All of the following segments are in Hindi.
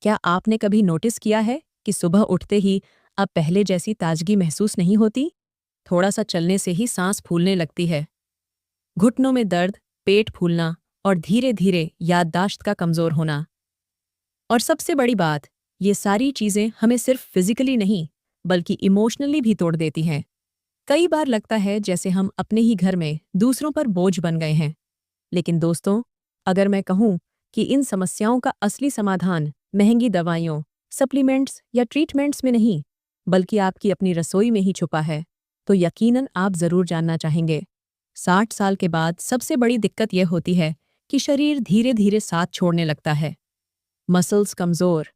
क्या आपने कभी नोटिस किया है कि सुबह उठते ही अब पहले जैसी ताजगी महसूस नहीं होती? थोड़ा सा चलने से ही सांस फूलने लगती है, घुटनों में दर्द, पेट फूलना और धीरे धीरे याददाश्त का कमजोर होना। और सबसे बड़ी बात, ये सारी चीजें हमें सिर्फ फिजिकली नहीं बल्कि इमोशनली भी तोड़ देती हैं। कई बार लगता है जैसे हम अपने ही घर में दूसरों पर बोझ बन गए हैं। लेकिन दोस्तों, अगर मैं कहूँ कि इन समस्याओं का असली समाधान महंगी दवाइयों, सप्लीमेंट्स या ट्रीटमेंट्स में नहीं, बल्कि आपकी अपनी रसोई में ही छुपा है, तो यकीनन आप जरूर जानना चाहेंगे। 60 साल के बाद सबसे बड़ी दिक्कत यह होती है कि शरीर धीरे धीरे साथ छोड़ने लगता है। मसल्स कमजोर,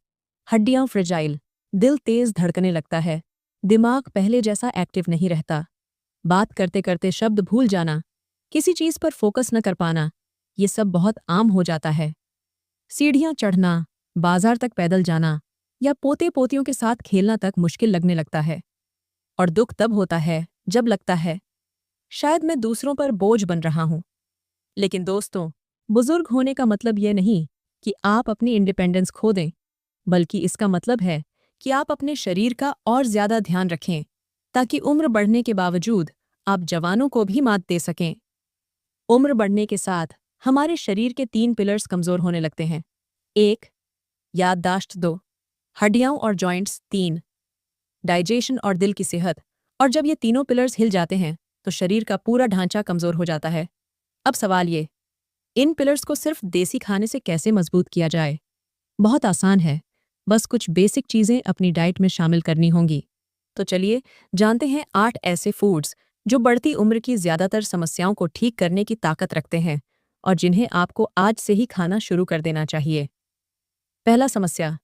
हड्डियां फ्रेजाइल, दिल तेज धड़कने लगता है, दिमाग पहले जैसा एक्टिव नहीं रहता। बात करते करते शब्द भूल जाना, किसी चीज पर फोकस न कर पाना, ये सब बहुत आम हो जाता है। सीढ़ियां चढ़ना, बाजार तक पैदल जाना या पोते पोतियों के साथ खेलना तक मुश्किल लगने लगता है। और दुख तब होता है जब लगता है शायद मैं दूसरों पर बोझ बन रहा हूं। लेकिन दोस्तों, बुजुर्ग होने का मतलब यह नहीं कि आप अपनी इंडिपेंडेंस खो दें, बल्कि इसका मतलब है कि आप अपने शरीर का और ज्यादा ध्यान रखें, ताकि उम्र बढ़ने के बावजूद आप जवानों को भी मात दे सकें। उम्र बढ़ने के साथ हमारे शरीर के 3 पिलर्स कमजोर होने लगते हैं। 1, याददाश्त। 2, हड्डियां और जॉइंट्स। 3, डाइजेशन और दिल की सेहत। और जब ये तीनों पिलर्स हिल जाते हैं तो शरीर का पूरा ढांचा कमजोर हो जाता है। अब सवाल ये, इन पिलर्स को सिर्फ देसी खाने से कैसे मजबूत किया जाए? बहुत आसान है, बस कुछ बेसिक चीजें अपनी डाइट में शामिल करनी होंगी। तो चलिए जानते हैं 8 ऐसे फूड्स जो बढ़ती उम्र की ज्यादातर समस्याओं को ठीक करने की ताकत रखते हैं और जिन्हें आपको आज से ही खाना शुरू कर देना चाहिए। पहला समस्या,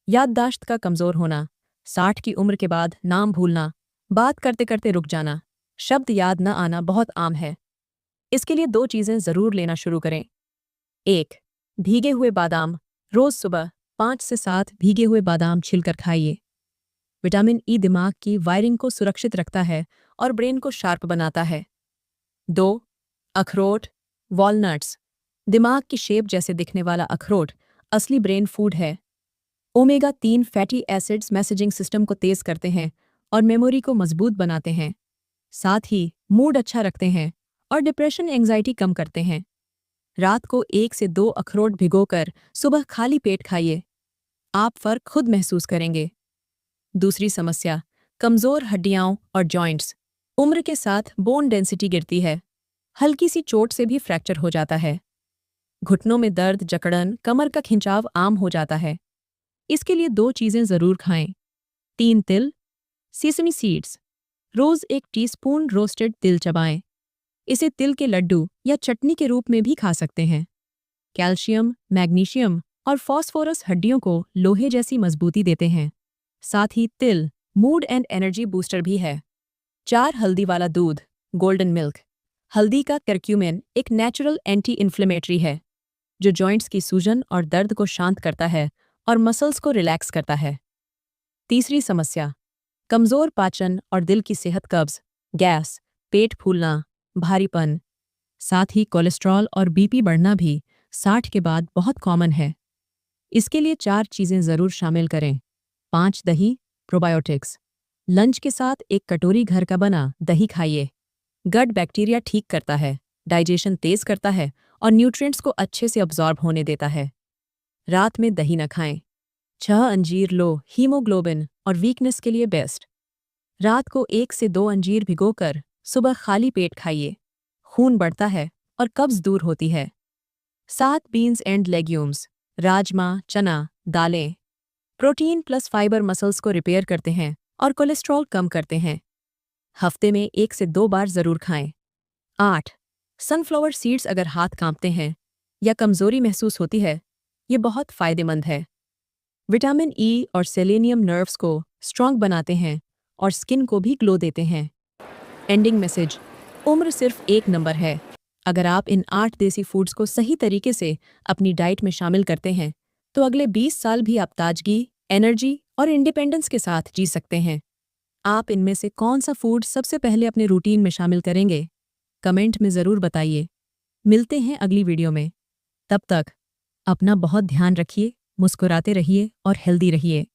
याददाश्त का कमजोर होना। 60 की उम्र के बाद नाम भूलना, बात करते करते रुक जाना, शब्द याद न आना बहुत आम है। इसके लिए 2 चीजें जरूर लेना शुरू करें। 1, भीगे हुए बादाम। रोज सुबह 5 से 7 भीगे हुए बादाम छिलकर खाइए। विटामिन ई दिमाग की वायरिंग को सुरक्षित रखता है और ब्रेन को शार्प बनाता है। 2, अखरोट, वॉलनट्स। दिमाग की शेप जैसे दिखने वाला अखरोट असली ब्रेन फूड है। Omega 3 fatty acids messaging system को तेज करते हैं और मेमोरी को मजबूत बनाते हैं। साथ ही मूड अच्छा रखते हैं और डिप्रेशन एंजाइटी कम करते हैं। रात को 1 से 2 अखरोट भिगोकर सुबह खाली पेट खाइए। आप फर्क खुद महसूस करेंगे। दूसरी समस्या, कमजोर हड्डियां और जॉइंट्स। उम्र के साथ बोन डेंसिटी गिरती है। हल्की सी चोट से भी फ्रैक्चर हो जाता है। घुटनों में दर्द, जकड़न, कमर का खिंचाव आम हो जाता है। इसके लिए 2 चीजें जरूर खाएं। 3 तिल, सेसमी सीड्स। रोज 1 टीस्पून रोस्टेड तिल चबाएं। इसे तिल के लड्डू या चटनी के रूप में भी खा सकते हैं। कैल्शियम, मैग्नीशियम और फॉस्फोरस हड्डियों को लोहे जैसी मजबूती देते हैं। साथ ही तिल मूड एंड एनर्जी बूस्टर भी है। 4, हल्दी वाला दूध, गोल्डन मिल्क। हल्दी का करक्यूमिन एक नेचुरल एंटी इन्फ्लेमेटरी है जो जॉइंट्स की सूजन और दर्द को शांत करता है और मसल्स को रिलैक्स करता है। तीसरी समस्या, कमजोर पाचन और दिल की सेहत। कब्ज, गैस, पेट फूलना, भारीपन। साथ ही कोलेस्ट्रॉल और बीपी बढ़ना भी 60 के बाद बहुत कॉमन है। इसके लिए 4 चीजें जरूर शामिल करें। 5, दही, प्रोबायोटिक्स। लंच के साथ 1 कटोरी घर का बना दही खाइए। गट बैक्टीरिया ठीक करता है, डाइजेशन तेज करता है और न्यूट्रिएंट्स को अच्छे से अब्जॉर्ब होने देता है। रात में दही न खाएं। 6, अंजीर लो, हीमोग्लोबिन और वीकनेस के लिए बेस्ट। रात को 1 से 2 अंजीर भिगोकर सुबह खाली पेट खाइए। खून बढ़ता है और कब्ज दूर होती है। 7, बीन्स एंड लेग्यूम्स। राजमा, चना, दालें। प्रोटीन प्लस फाइबर मसल्स को रिपेयर करते हैं और कोलेस्ट्रॉल कम करते हैं। हफ्ते में 1 से 2 बार जरूर खाएं। 8, सनफ्लावर सीड्स। अगर हाथ कांपते हैं या कमजोरी महसूस होती है, ये बहुत फायदेमंद है। विटामिन ई और सेलेनियम नर्व्स को स्ट्रॉन्ग बनाते हैं और स्किन को भी ग्लो देते हैं। एंडिंग मैसेज, उम्र सिर्फ एक नंबर है। अगर आप इन 8 देसी फूड्स को सही तरीके से अपनी डाइट में शामिल करते हैं तो अगले 20 साल भी आप ताजगी, एनर्जी और इंडिपेंडेंस के साथ जी सकते हैं। आप इनमें से कौन सा फूड सबसे पहले अपने रूटीन में शामिल करेंगे? कमेंट में ज़रूर बताइए। मिलते हैं अगली वीडियो में। तब तक अपना बहुत ध्यान रखिए। मुस्कुराते रहिए और हेल्दी रहिए।